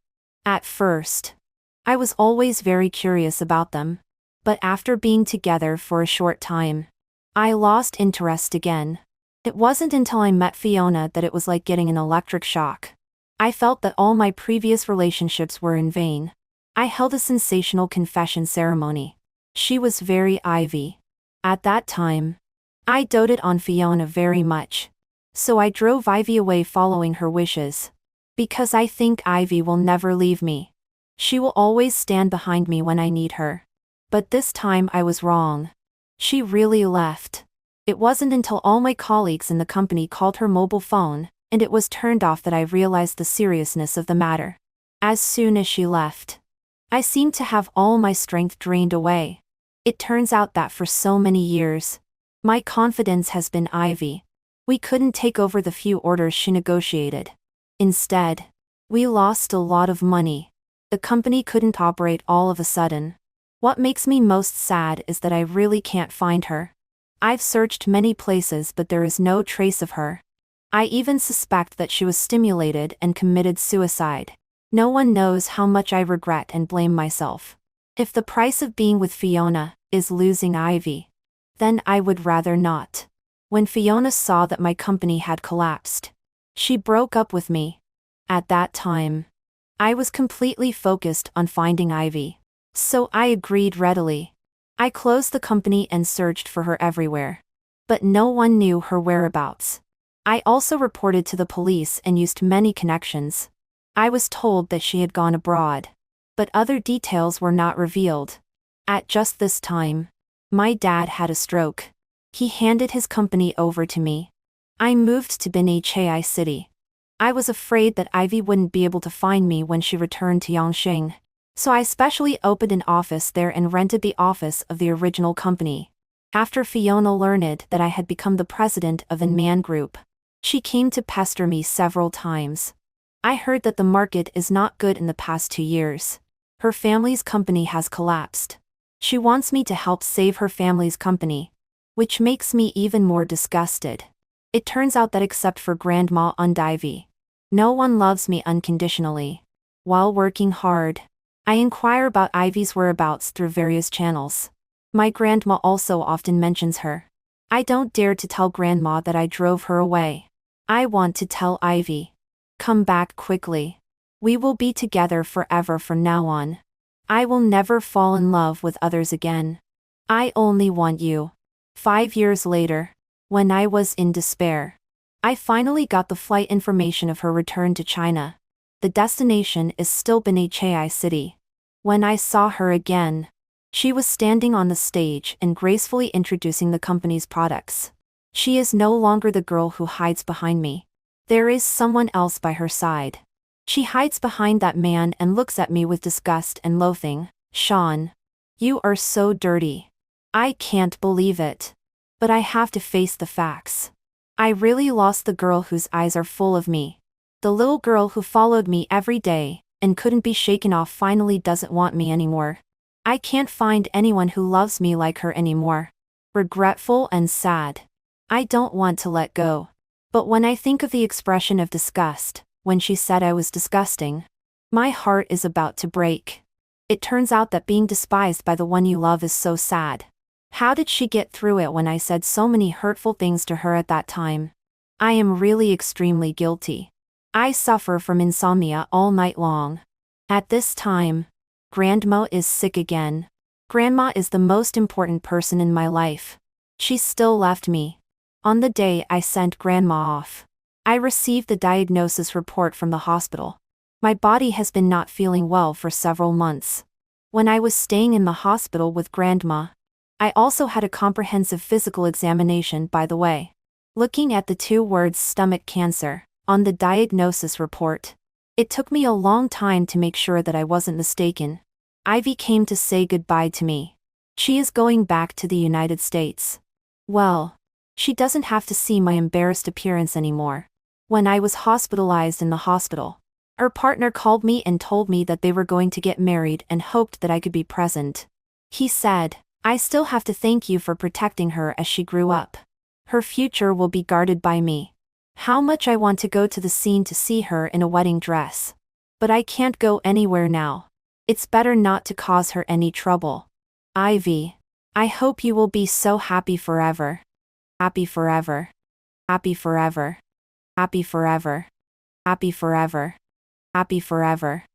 At first, I was always very curious about them. But after being together for a short time, I lost interest again. It wasn't until I met Fiona that it was like getting an electric shock. I felt that all my previous relationships were in vain. I held a sensational confession ceremony. She was very Ivy. At that time, I doted on Fiona very much. So I drove Ivy away following her wishes. Because I think Ivy will never leave me. She will always stand behind me when I need her. But this time I was wrong. She really left. It wasn't until all my colleagues in the company called her mobile phone, and it was turned off that I realized the seriousness of the matter. As soon as she left, I seemed to have all my strength drained away. It turns out that for so many years, my confidence has been Ivy. We couldn't take over the few orders she negotiated. Instead, we lost a lot of money. The company couldn't operate all of a sudden. What makes me most sad is that I really can't find her. I've searched many places but there is no trace of her. I even suspect that she was stimulated and committed suicide. No one knows how much I regret and blame myself. If the price of being with Fiona is losing Ivy, then I would rather not. When Fiona saw that my company had collapsed, she broke up with me. At that time, I was completely focused on finding Ivy, so I agreed readily. I closed the company and searched for her everywhere. But no one knew her whereabouts. I also reported to the police and used many connections. I was told that she had gone abroad, but other details were not revealed. At just this time, my dad had a stroke. He handed his company over to me. I moved to Benchai City. I was afraid that Ivy wouldn't be able to find me when she returned to Yongqing, so I specially opened an office there and rented the office of the original company. After Fiona learned that I had become the president of Inman Group, she came to pester me several times. I heard that the market is not good in the past 2 years. Her family's company has collapsed. She wants me to help save her family's company, which makes me even more disgusted. It turns out that except for Grandma and Ivy, no one loves me unconditionally. While working hard, I inquire about Ivy's whereabouts through various channels. My grandma also often mentions her. I don't dare to tell Grandma that I drove her away. I want to tell Ivy, come back quickly. We will be together forever from now on. I will never fall in love with others again. I only want you. 5 years later, when I was in despair, I finally got the flight information of her return to China. The destination is still Benchai City. When I saw her again, she was standing on the stage and gracefully introducing the company's products. She is no longer the girl who hides behind me. There is someone else by her side. She hides behind that man and looks at me with disgust and loathing. Sean, you are so dirty. I can't believe it. But I have to face the facts. I really lost the girl whose eyes are full of me. The little girl who followed me every day and couldn't be shaken off finally doesn't want me anymore. I can't find anyone who loves me like her anymore. Regretful and sad. I don't want to let go. But when I think of the expression of disgust, when she said I was disgusting, my heart is about to break. It turns out that being despised by the one you love is so sad. How did she get through it when I said so many hurtful things to her at that time? I am really extremely guilty. I suffer from insomnia all night long. At this time, Grandma is sick again. Grandma is the most important person in my life. She still left me. On the day I sent Grandma off, I received the diagnosis report from the hospital. My body has been not feeling well for several months. When I was staying in the hospital with Grandma, I also had a comprehensive physical examination, by the way. Looking at the 2 words stomach cancer on the diagnosis report, it took me a long time to make sure that I wasn't mistaken. Ivy came to say goodbye to me. She is going back to the United States. Well, she doesn't have to see my embarrassed appearance anymore. When I was hospitalized in the hospital, her partner called me and told me that they were going to get married and hoped that I could be present. He said, I still have to thank you for protecting her as she grew up. Her future will be guarded by me. How much I want to go to the scene to see her in a wedding dress. But I can't go anywhere now. It's better not to cause her any trouble. Ivy, I hope you will be so happy forever. Happy forever. Happy forever. Happy forever. Happy forever. Happy forever.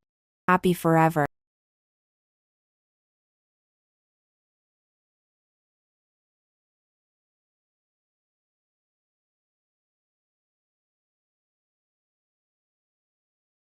Happy forever.